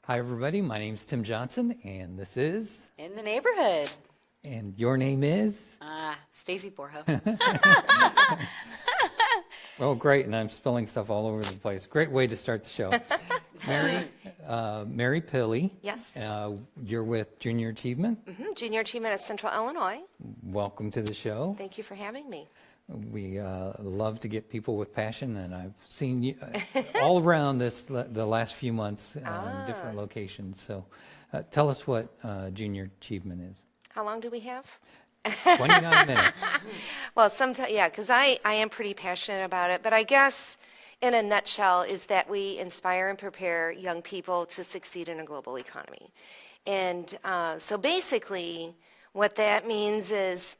Hi, everybody. My name's Tim Johnson, and this is... In the Neighborhood. And your name is? Stacey Borho. Oh, great, and I'm spilling stuff all over the place. Great way to start the show. Mary Pille. Yes. You're with Junior Achievement. Junior Achievement of Central Illinois. Welcome to the show. Thank you for having me. We love to get people with passion, and I've seen you all around the last few months in different locations. So tell us what Junior Achievement is. How long do we have? 29 minutes. Well, sometimes, yeah, because I am pretty passionate about it. But I guess in a nutshell is that we inspire and prepare young people to succeed in a global economy. And so basically what that means is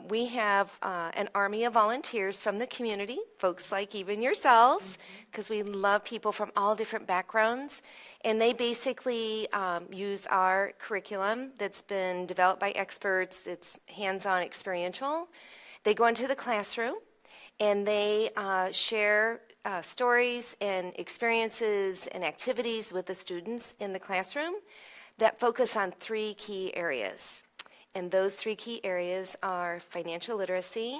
we have an army of volunteers from the community, folks like even yourselves, because we love people from all different backgrounds. And they basically use our curriculum that's been developed by experts. It's hands-on experiential. They go into the classroom and they share stories and experiences and activities with the students in the classroom that focus on three key areas. And those three key areas are financial literacy,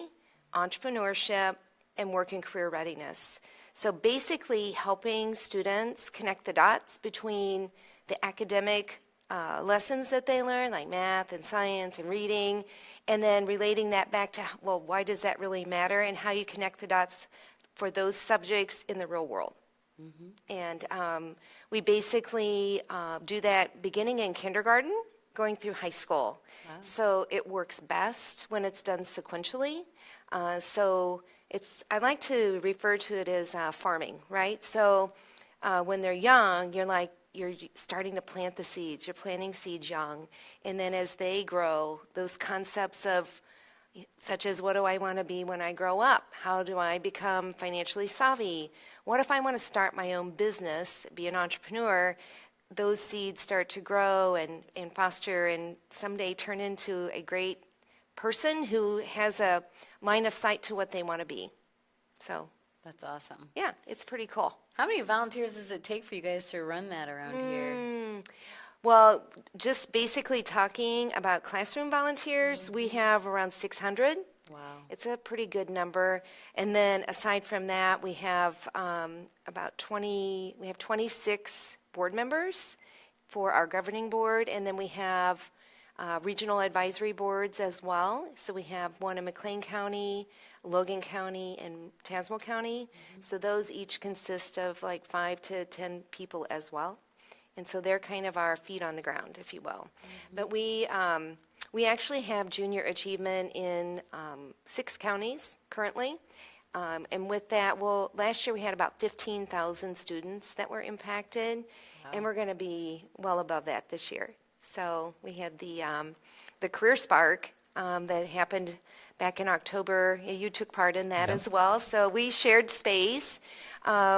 entrepreneurship, and work and career readiness. So basically helping students connect the dots between the academic lessons that they learn, like math and science and reading, and then relating that back to, well, why does that really matter, and how you connect the dots for those subjects in the real world. And we basically do that beginning in kindergarten, going through high school. Wow. So it works best when it's done sequentially. So I like to refer to it as farming, right? So when they're young, you're starting to plant the seeds. You're planting seeds young. And then as they grow, those concepts of such as, what do I want to be when I grow up? How do I become financially savvy? What if I want to start my own business, be an entrepreneur? Those seeds start to grow and foster and someday turn into a great person who has a line of sight to what they want to be. So That's awesome. yeah, it's pretty cool. How many volunteers does it take for you guys to run that around here? Well, just basically talking about classroom volunteers, we have around 600. Wow. It's a pretty good number. And then aside from that, we have about 26 board members for our governing board, and then we have regional advisory boards as well. So we have one in McLean County, Logan County, and Tazewell County. So those each consist of like 5 to 10 people as well. And so they're kind of our feet on the ground, if you will. But we actually have junior achievement in 6 counties currently. And with that, last year we had about 15,000 students that were impacted, and we're going to be well above that this year. So we had the Career Spark that happened back in October. You took part in that as well. So we shared space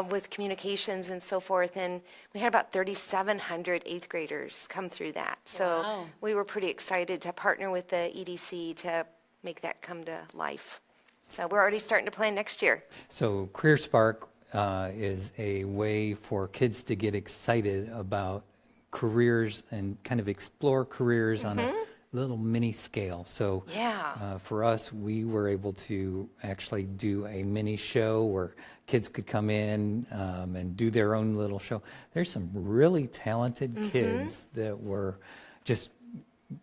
with communications and so forth, and we had about 3,700 eighth graders come through that. So we were pretty excited to partner with the EDC to make that come to life. So we're already starting to plan next year. So Career Spark is a way for kids to get excited about careers and kind of explore careers on a little mini scale. So for us, we were able to actually do a mini show where kids could come in and do their own little show. There's some really talented kids that were just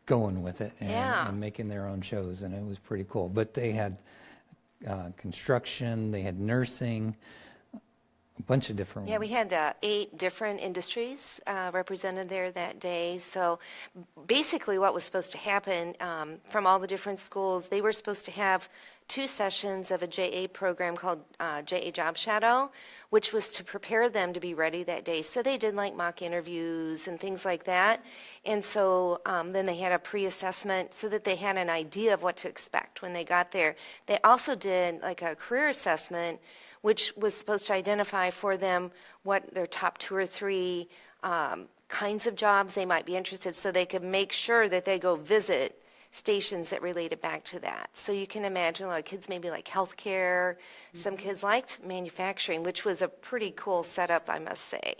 going with it and making their own shows, and it was pretty cool. But they had construction, they had nursing, a bunch of different ones. We had 8 different industries represented there that day. So basically what was supposed to happen from all the different schools, they were supposed to have 2 sessions of a JA program called JA Job Shadow, which was to prepare them to be ready that day. So they did like mock interviews and things like that. And so then they had a pre-assessment so that they had an idea of what to expect when they got there. They also did like a career assessment, which was supposed to identify for them what their top 2 or 3 kinds of jobs they might be interested, so they could make sure that they go visit stations that related back to that. So you can imagine a lot of kids maybe like healthcare. Some kids liked manufacturing, which was a pretty cool setup, I must say.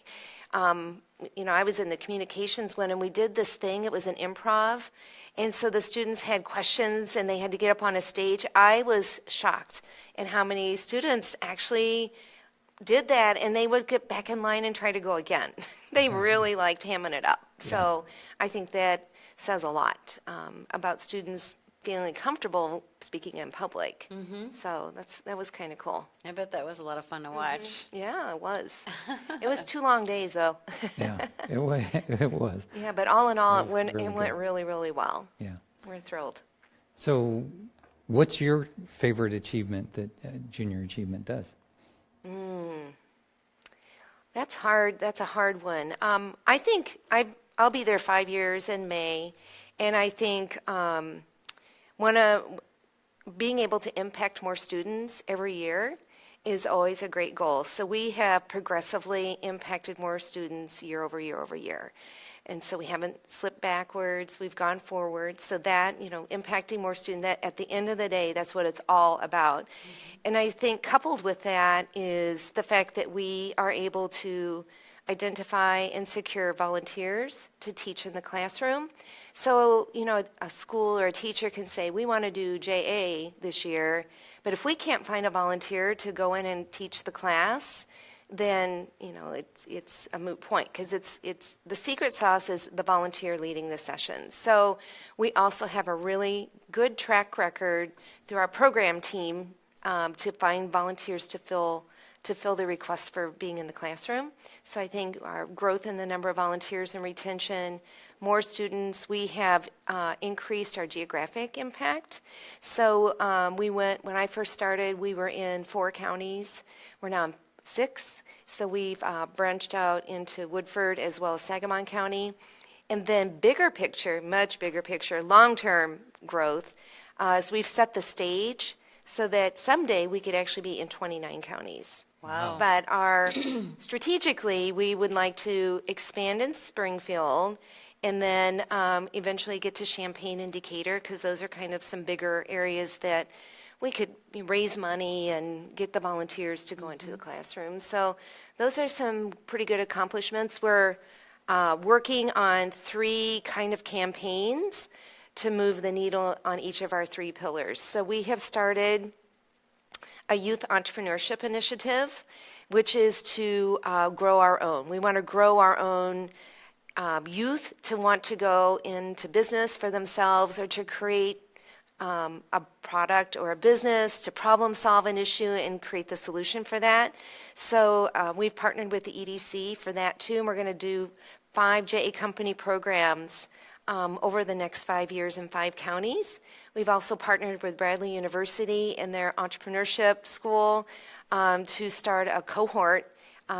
I was in the communications one, and we did this thing. It was an improv. And so the students had questions, and they had to get up on a stage. I was shocked at how many students actually did that, and they would get back in line and try to go again. They really liked hamming it up. So I think that says a lot about students feeling comfortable speaking in public. So that was kind of cool. I bet that was a lot of fun to watch. Yeah, it was. It was 2 long days, though. Yeah, it was. It was. Yeah, but all in all, It it was really went good. really, really well. Yeah. We're thrilled. So, what's your favorite achievement that Junior Achievement does? That's hard. That's a hard one. I think I'll be there 5 years in May, and I think being able to impact more students every year is always a great goal. So we have progressively impacted more students year over year over year. And so we haven't slipped backwards, we've gone forward. So that, impacting more students, that at the end of the day, that's what it's all about. And I think coupled with that is the fact that we are able to identify and secure volunteers to teach in the classroom. So, a school or a teacher can say, we want to do JA this year, but if we can't find a volunteer to go in and teach the class, then, it's a moot point, because it's the secret sauce is the volunteer leading the sessions. So we also have a really good track record through our program team to find volunteers to fill the request for being in the classroom. So I think our growth in the number of volunteers and retention, more students, we have increased our geographic impact. So when I first started, we were in 4 counties. We're now in 6. So we've branched out into Woodford as well as Sangamon County. And then bigger picture, much bigger picture, long-term growth, is we've set the stage so that someday we could actually be in 29 counties. Wow. But strategically, we would like to expand in Springfield and then eventually get to Champaign and Decatur, because those are kind of some bigger areas that we could raise money and get the volunteers to go into the classroom. So those are some pretty good accomplishments. We're working on 3 kind of campaigns to move the needle on each of our 3 pillars. So we have started a youth entrepreneurship initiative, which is to grow our own. We want to grow our own youth to want to go into business for themselves, or to create a product or a business, to problem solve an issue and create the solution for that. So we've partnered with the EDC for that too, and we're going to do 5 JA Company programs over the next 5 years in 5 counties. We've also partnered with Bradley University and their entrepreneurship school to start a cohort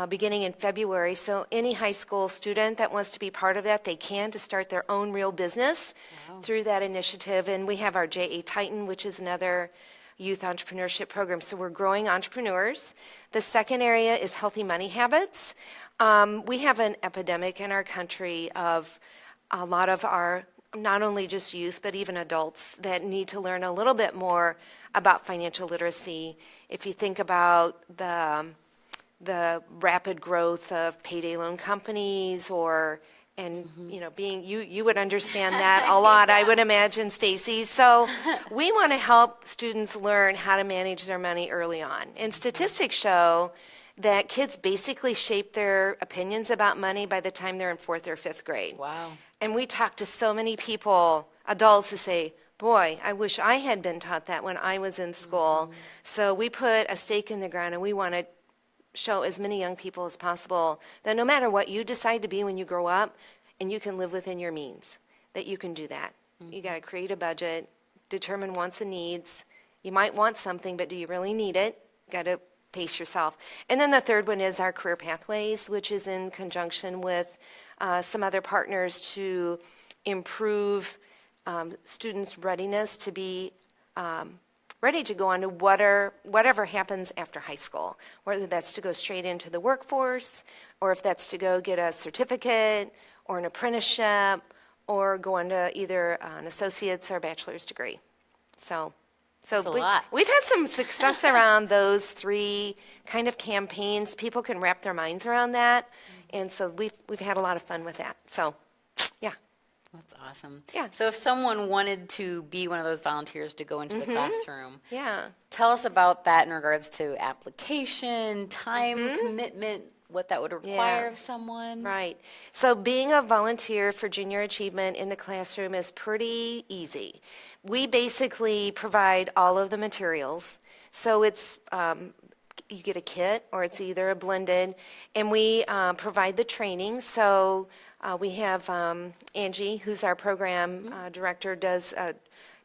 beginning in February. So any high school student that wants to be part of that, they can, to start their own real business through that initiative. And we have our JA Titan, which is another youth entrepreneurship program. So we're growing entrepreneurs. The second area is healthy money habits. We have an epidemic in our country of a lot of our, not only just youth, but even adults that need to learn a little bit more about financial literacy. If you think about the rapid growth of payday loan companies, being you would understand that a lot, I would imagine, Stacey. So we want to help students learn how to manage their money early on. And statistics show that kids basically shape their opinions about money by the time they're in 4th or 5th grade. Wow. And we talk to so many people, adults, who say, boy, I wish I had been taught that when I was in school. So we put a stake in the ground, and we want to show as many young people as possible that no matter what you decide to be when you grow up, and you can live within your means, that you can do that. You got to create a budget, determine wants and needs. You might want something, but do you really need it? Got to pace yourself. And then the third one is our career pathways, which is in conjunction with some other partners to improve students' readiness to be ready to go on to whatever happens after high school, whether that's to go straight into the workforce, or if that's to go get a certificate or an apprenticeship, or go on to either an associate's or bachelor's degree. So a lot. we've had some success around those 3 kind of campaigns. People can wrap their minds around that. And so we've had a lot of fun with that. So, yeah. That's awesome. Yeah. So if someone wanted to be one of those volunteers to go into the classroom, Yeah. tell us about that in regards to application, time commitment, what that would require Yeah. of someone. Right. So being a volunteer for junior achievement in the classroom is pretty easy. We basically provide all of the materials. So it's you get a kit, or it's either a blended, and we provide the training. So we have Angie, who's our program director, does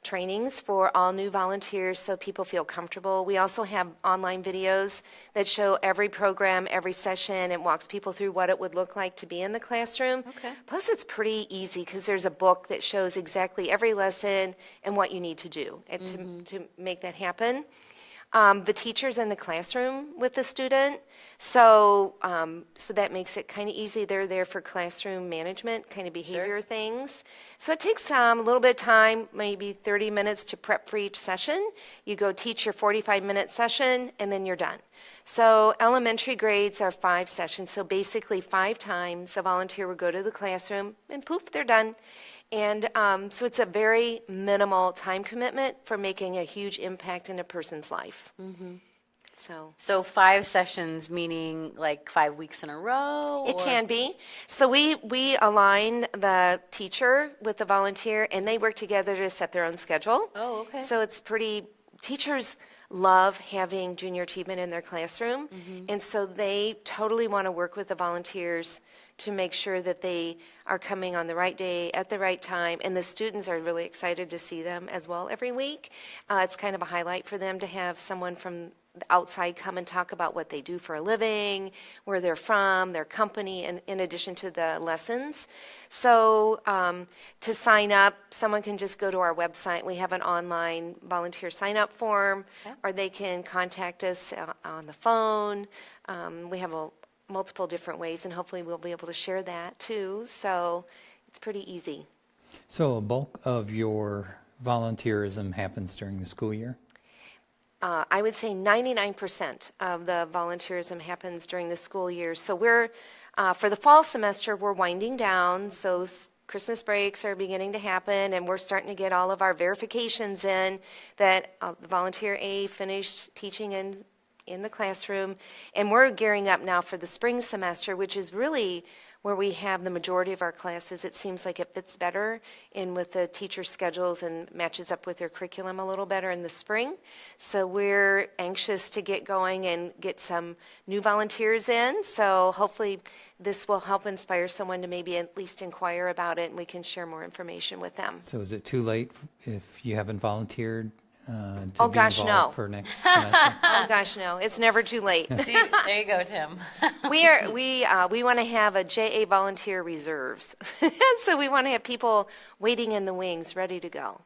trainings for all new volunteers so people feel comfortable. We also have online videos that show every program, every session, and walks people through what it would look like to be in the classroom. Okay. Plus, it's pretty easy because there's a book that shows exactly every lesson and what you need to do to make that happen. The teacher's in the classroom with the student, so that makes it kind of easy. They're there for classroom management, kind of behavior things. So it takes a little bit of time, maybe 30 minutes to prep for each session. You go teach your 45-minute session, and then you're done. So elementary grades are 5 sessions, so basically 5 times a volunteer would go to the classroom, and poof, they're done. And so it's a very minimal time commitment for making a huge impact in a person's life. So 5 sessions, meaning like 5 weeks in a row? it can be. So we align the teacher with the volunteer, and they work together to set their own schedule. Oh, okay. So it's pretty, teachers love having junior achievement in their classroom, and so they totally want to work with the volunteers to make sure that they are coming on the right day at the right time, and the students are really excited to see them as well every week. It's kind of a highlight for them to have someone from the outside come and talk about what they do for a living, where they're from, their company, and in addition to the lessons. So to sign up, someone can just go to our website. We have an online volunteer sign-up form, or they can contact us on the phone. We have multiple different ways, and hopefully we'll be able to share that too. So it's pretty easy. So a bulk of your volunteerism happens during the school year? I would say 99% of the volunteerism happens during the school year. So we're, for the fall semester, we're winding down. So Christmas breaks are beginning to happen, and we're starting to get all of our verifications in that volunteer A finished teaching in the classroom. And we're gearing up now for the spring semester, which is really where we have the majority of our classes. It seems like it fits better in with the teacher schedules and matches up with their curriculum a little better in the spring. So we're anxious to get going and get some new volunteers in. So hopefully this will help inspire someone to maybe at least inquire about it, and we can share more information with them. So is it too late if you haven't volunteered to Oh, be gosh, involved no. for next semester? Oh gosh, no, it's never too late. See, there you go, Tim. We want to have a JA volunteer reserves. So we want to have people waiting in the wings, ready to go.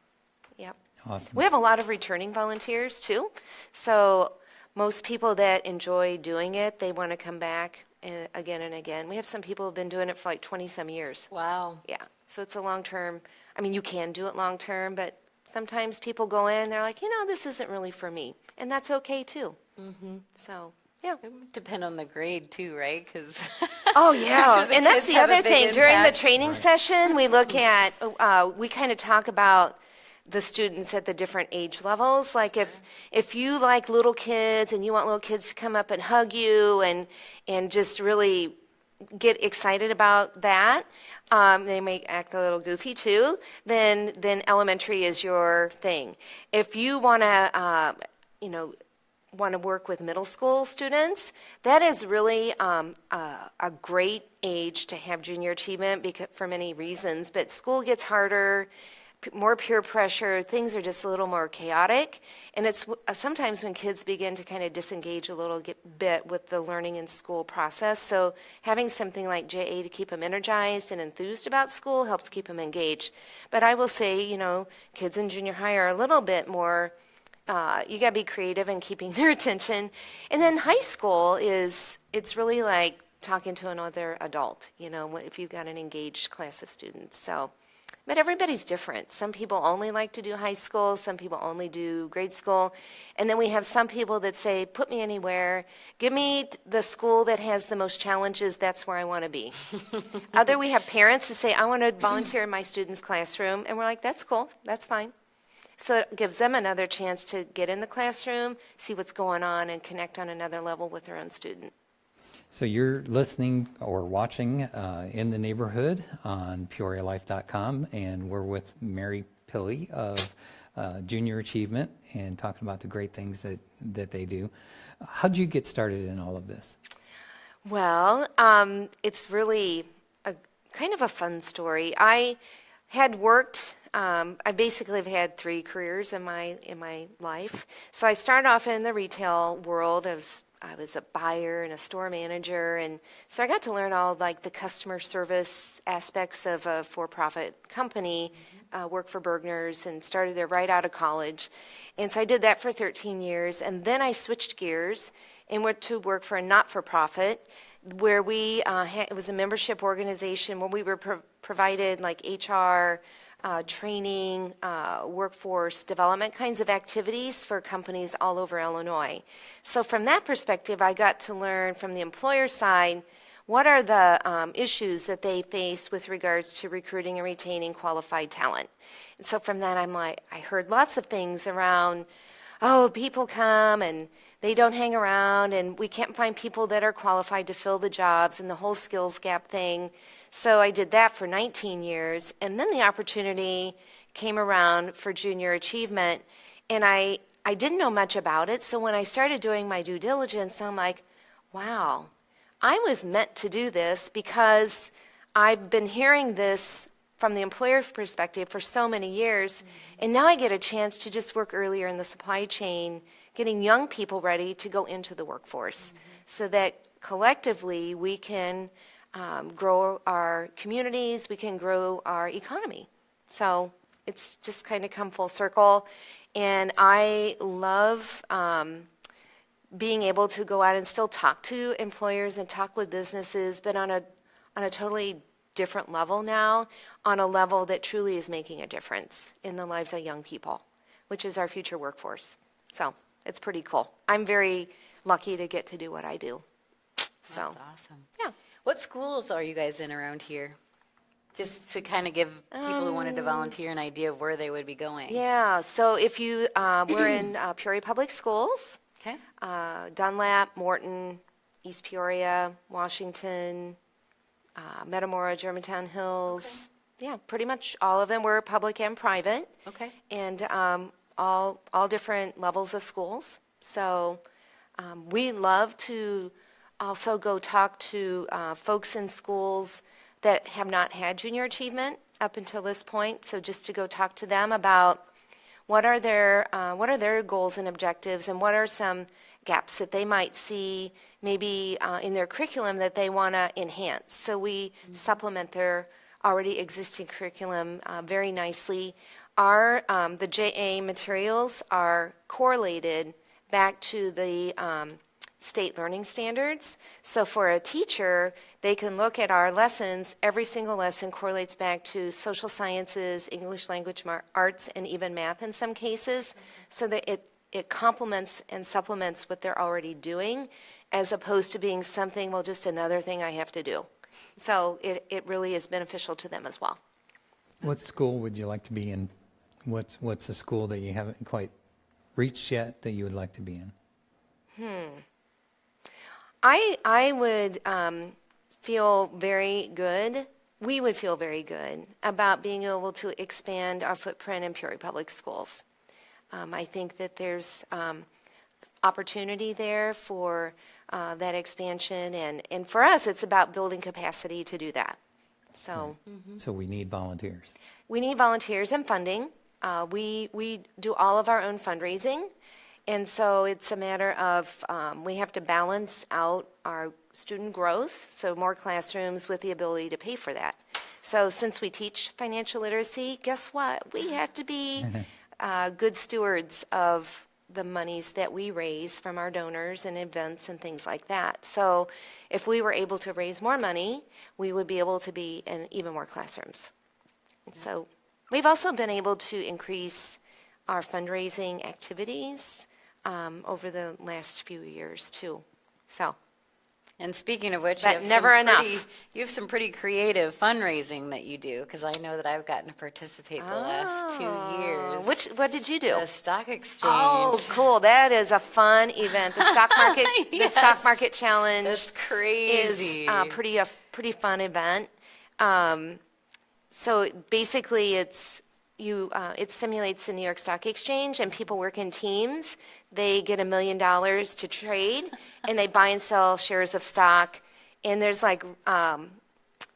Yep. Awesome. We have a lot of returning volunteers too. So most people that enjoy doing it, they want to come back again and again. We have some people who have been doing it for like 20-some years. Wow. Yeah. So it's a long-term, I mean, you can do it long-term, but sometimes people go in, they're like, this isn't really for me. And that's okay too. So, yeah. It would depend on the grade too, right? Because Oh, yeah. the And that's kids the have a other big thing. During the impact. training session, we look at, we kind of talk about the students at the different age levels. Like if you like little kids and you want little kids to come up and hug you and just really get excited about that, they may act a little goofy too, then elementary is your thing. If you want to, want to work with middle school students, that is really a great age to have junior achievement for many reasons. But school gets harder, more peer pressure, things are just a little more chaotic. And it's sometimes when kids begin to kind of disengage a little bit with the learning and school process. So having something like JA to keep them energized and enthused about school helps keep them engaged. But I will say, kids in junior high are a little bit more, you got to be creative in keeping their attention. And then high school it's really like talking to another adult, if you've got an engaged class of students. So But everybody's different. Some people only like to do high school, some people only do grade school. And then we have some people that say, put me anywhere, give me the school that has the most challenges, that's where I want to be. We have parents that say, I want to volunteer in my student's classroom, and we're like, that's cool, that's fine. So it gives them another chance to get in the classroom, see what's going on, and connect on another level with their own student. So you're listening or watching in the neighborhood on PeoriaLife.com, and we're with Mary Pille of Junior Achievement and talking about the great things that they do. How did you get started in all of this? Well, it's really a kind of a fun story. I had worked. I basically have had 3 careers in my life. So I started off in the retail world. I was a buyer and a store manager, and so I got to learn all like the customer service aspects of a for-profit company. Worked for Bergner's and started there right out of college, and so I did that for 13 years, and then I switched gears and went to work for a not-for-profit where we it was a membership organization where we were provided like HR. Training, workforce development kinds of activities for companies all over Illinois. So from that perspective, I got to learn from the employer side what are the issues that they face with regards to recruiting and retaining qualified talent. And so from that, I heard lots of things around, people come and they don't hang around, and we can't find people that are qualified to fill the jobs, and the whole skills gap thing. So I did that for 19 years, and then the opportunity came around for Junior Achievement, and I didn't know much about it. So when I started doing my due diligence, I'm like, wow, I was meant to do this because I've been hearing this from the employer's perspective for so many years, and now I get a chance to just work earlier in the supply chain, getting young people ready to go into the workforce so that collectively we can grow our communities, we can grow our economy. So it's just kind of come full circle, and I love being able to go out and still talk to employers and talk with businesses, but on a totally different level now, on a level that truly is making a difference in the lives of young people, which is our future workforce. So it's pretty cool. I'm very lucky to get to do what I do. So That's awesome. yeah. What schools are you guys in around here? Just to kind of give people who wanted to volunteer an idea of where they would be going. Yeah, so if you, we're in Peoria Public Schools, Okay. Dunlap, Morton, East Peoria, Washington, Metamora, Germantown Hills. Yeah, pretty much all of them were public and private. Okay. And all different levels of schools. So we love to also go talk to folks in schools that have not had junior achievement up until this point. So just to go talk to them about what are their goals and objectives, and what are some gaps that they might see maybe in their curriculum that they want to enhance. So we supplement their already existing curriculum very nicely. The JA materials are correlated back to the state learning standards. So for a teacher, they can look at our lessons. Every single lesson correlates back to social sciences, English language arts, and even math in some cases, so that it complements and supplements what they're already doing, as opposed to being something, well, just another thing I have to do. So it really is beneficial to them as well. What school would you like to be in? What's a school that you haven't quite reached yet that you would like to be in? I would feel very good, we would feel very good about being able to expand our footprint in Peoria Public Schools. I think that there's opportunity there for that expansion, and for us, it's about building capacity to do that. So So we need volunteers. we need volunteers and funding. We do all of our own fundraising, and so it's a matter of we have to balance out our student growth, so more classrooms with the ability to pay for that. So since we teach financial literacy, guess what? We have to be good stewards of the monies that we raise from our donors and events and things like that. So if we were able to raise more money, we would be able to be in even more classrooms. So we've also been able to increase our fundraising activities over the last few years too. So, And speaking of which, But never enough. You have some pretty creative fundraising that you do, because I know that I've gotten to participate the last 2 years. what did you do? The stock exchange. Oh, cool! That is a fun event. The stock market, Yes. the stock market challenge. That's crazy. Is a pretty fun event. So basically, it simulates the New York Stock Exchange, and people work in teams. They get $1 million to trade, and they buy and sell shares of stock. And there's like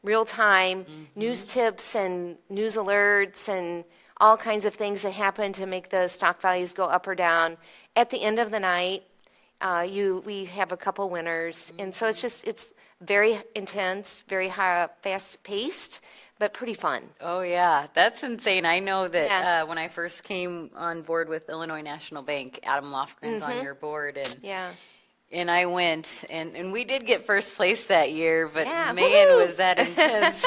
real-time news tips and news alerts and all kinds of things that happen to make the stock values go up or down. At the end of the night, we have a couple winners, and so it's very intense, very high, fast-paced, but pretty fun. Oh, yeah. That's insane. I know that Yeah. when I first came on board with Illinois National Bank, Adam Lofgren's on your board. And Yeah. And I went, and we did get first place that year, but Yeah, man, woohoo! was that intense.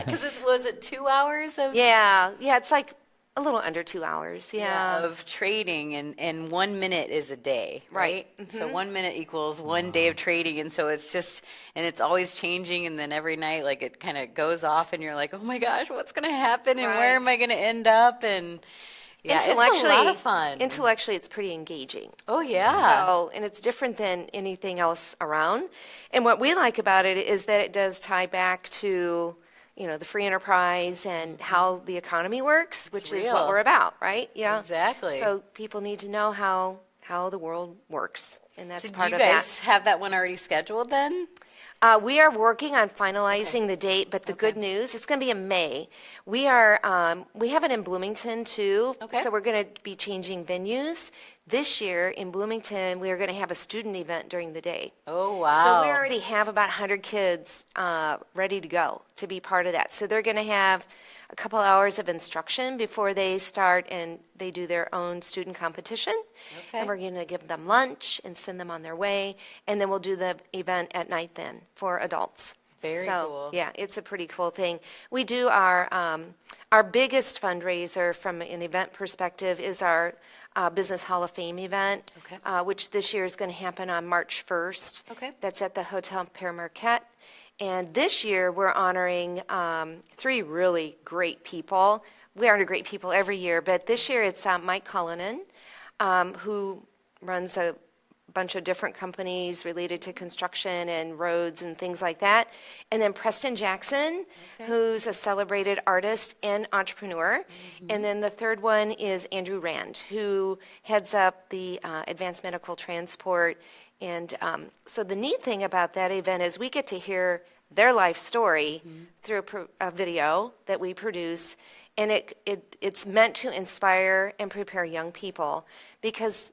Because was it 2 hours of Yeah, it's like a little under 2 hours. Yeah. of trading, and 1 minute is a day, right? Right. So 1 minute equals 1 day of trading, and so it's just, and it's always changing, and then every night, like, it kind of goes off, and you're like, oh my gosh, what's going to happen, and where Right. am I going to end up, and yeah, it's a lot of fun. Intellectually, it's pretty engaging. Oh, yeah. So, and it's different than anything else around. And what we like about it is that it does tie back to, the free enterprise and how the economy works, which is what real. we're about, right? Yeah. Exactly. So people need to know how the world works, and that's So do part you of guys have that one already scheduled then? We are working on finalizing the date, but the good news, it's going to be in May. We have it in Bloomington too, Okay. so we're going to be changing venues. This year in Bloomington, we are going to have a student event during the day. Oh, wow. So we already have about 100 kids ready to go to be part of that. So they're going to have a couple hours of instruction before they start, and they do their own student competition. Okay. And we're going to give them lunch and send them on their way, and then we'll do the event at night then for adults. Very So, cool. yeah, it's a pretty cool thing. We do our biggest fundraiser from an event perspective is our Business Hall of Fame event, Okay. which this year is going to happen on March 1st. Okay. That's at the Hotel Pere Marquette. And this year, we're honoring 3 really great people. We honor great people every year, but this year it's Mike Cullinan, who runs a bunch of different companies related to construction and roads and things like that. And then Preston Jackson, who's a celebrated artist and entrepreneur. And then the third one is Andrew Rand, who heads up the advanced medical transport. And so the neat thing about that event is we get to hear their life story through a video that we produce. And it's meant to inspire and prepare young people, because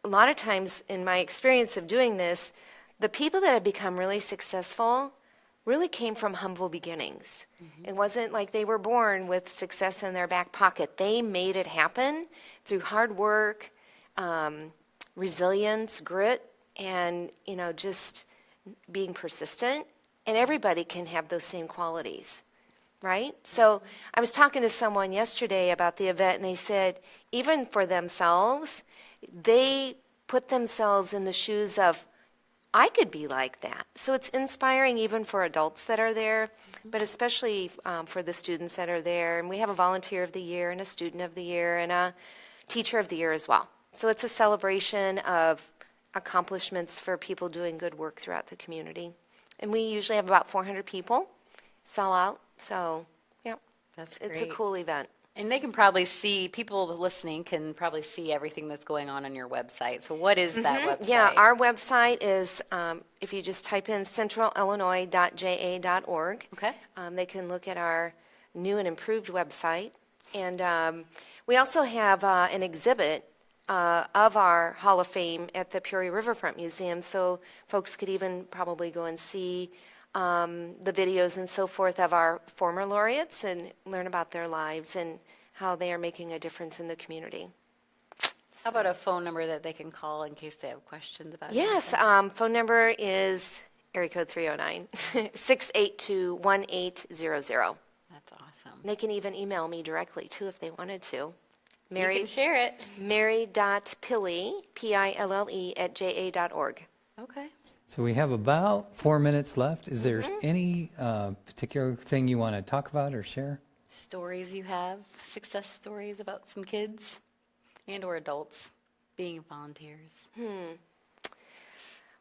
a lot of times in my experience of doing this, the people that have become really successful really came from humble beginnings. It wasn't like they were born with success in their back pocket. They made it happen through hard work, resilience, grit, and just being persistent. And everybody can have those same qualities, right? So I was talking to someone yesterday about the event, and they said even for themselves, they put themselves in the shoes of, I could be like that. So it's inspiring even for adults that are there, but especially for the students that are there. And we have a volunteer of the year and a student of the year and a teacher of the year as well. So it's a celebration of accomplishments for people doing good work throughout the community. And we usually have about 400 people sell out. So, yeah, That's it's a great. cool event. And they can probably see, people listening can probably see everything that's going on your website. So what is that website? Yeah, our website is, if you just type in centralillinois.ja.org, Okay. They can look at our new and improved website. And we also have an exhibit of our Hall of Fame at the Peoria Riverfront Museum, so folks could even probably go and see the videos and so forth of our former laureates and learn about their lives and how they are making a difference in the community. How about a phone number that they can call in case they have questions about Yes, anything? phone number is area code 309-682-1800. That's That's awesome. They can even email me directly, too, if they wanted to. You Mary, can share it. Mary.Pille, Pille, @ja.org. Okay. So we have about 4 minutes left. Is there any particular thing you want to talk about or share? Stories you have, success stories about some kids and or adults being volunteers.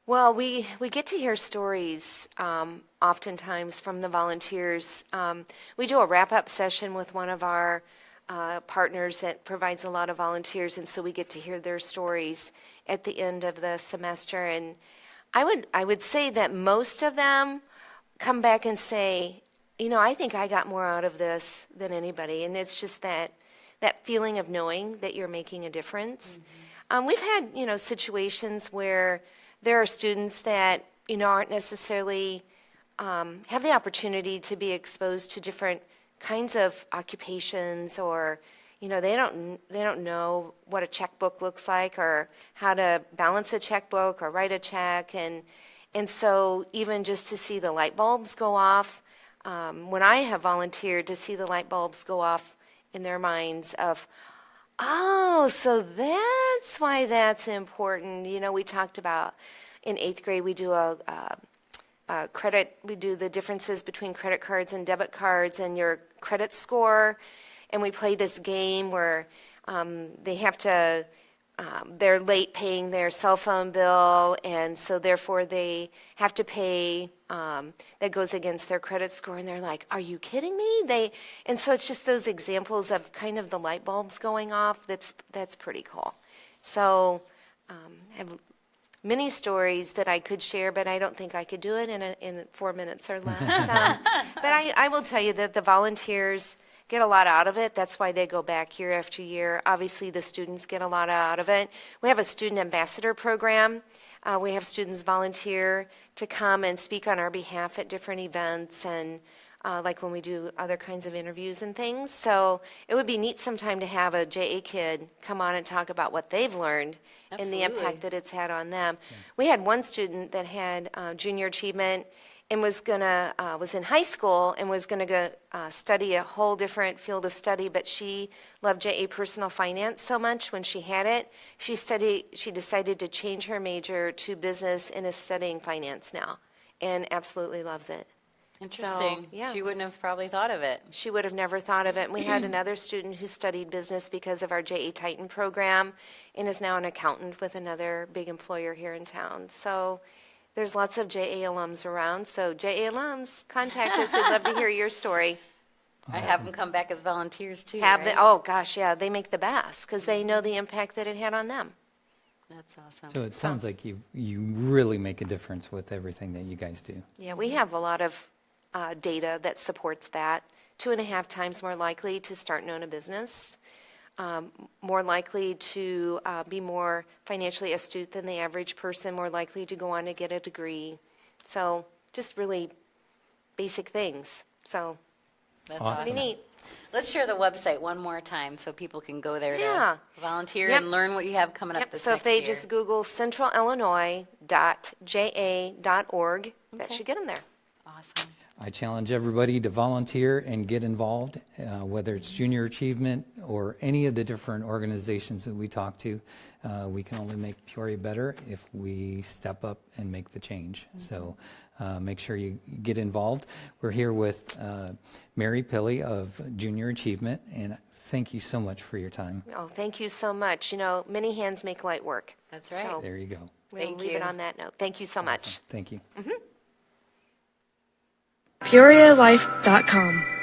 Well, we get to hear stories oftentimes from the volunteers. We do a wrap-up session with one of our partners that provides a lot of volunteers, and so we get to hear their stories at the end of the semester. And I would say that most of them come back and say, I think I got more out of this than anybody, and it's just that feeling of knowing that you're making a difference. We've had, situations where there are students that, aren't necessarily have the opportunity to be exposed to different kinds of occupations, or, they don't know what a checkbook looks like or how to balance a checkbook or write a check. And so even just to see the light bulbs go off, when I have volunteered, to see the light bulbs go off in their minds of, oh, so that's why that's important. We talked about in 8th grade, we do we do the differences between credit cards and debit cards and your credit score. And we play this game where they have to, they're late paying their cell phone bill, and so therefore they have to pay, that goes against their credit score, and they're like, are you kidding me? And so it's just those examples of kind of the light bulbs going off. That's pretty cool. So I have many stories that I could share, but I don't think I could do it in 4 minutes or less. But I will tell you that the volunteers get a lot out of it. That's why they go back year after year. Obviously, the students get a lot out of it. We have a student ambassador program. We have students volunteer to come and speak on our behalf at different events, and like when we do other kinds of interviews and things. So it would be neat sometime to have a JA kid come on and talk about what they've learned and the impact that it's had on them. Yeah. We had one student that had junior achievement and was in high school and was gonna go study a whole different field of study, but she loved JA personal finance so much when she had it, she decided to change her major to business and is studying finance now, and absolutely loves it. Interesting. So, yeah. She wouldn't have probably thought of it. She would have never thought of it. And we had another student who studied business because of our JA Titan program and is now an accountant with another big employer here in town. So there's lots of JA alums around. So JA alums, contact us. We'd love to hear your story. I have them come back as volunteers too. Oh gosh, yeah, they make the best because they know the impact that it had on them. That's awesome. So it sounds like you really make a difference with everything that you guys do. Yeah, we have a lot of data that supports that. 2.5 times more likely to start and own a business, more likely to be more financially astute than the average person, more likely to go on to get a degree. So just really basic things. So that's awesome. awesome. Pretty neat. Let's share the website one more time so people can go there to volunteer and learn what you have coming up this So next if they year. just Google centralillinois.ja.org, that should get them there. Awesome. I challenge everybody to volunteer and get involved, whether it's junior achievement or any of the different organizations that we talk to. We can only make Peoria better if we step up and make the change. So make sure you get involved. We're here with Mary Pille of Junior Achievement, and thank you so much for your time. Oh, thank you so much. Many hands make light work. That's right. So There you go. we'll Thank leave you. it on that note. Thank you so much. Thank you. PeoriaLife.com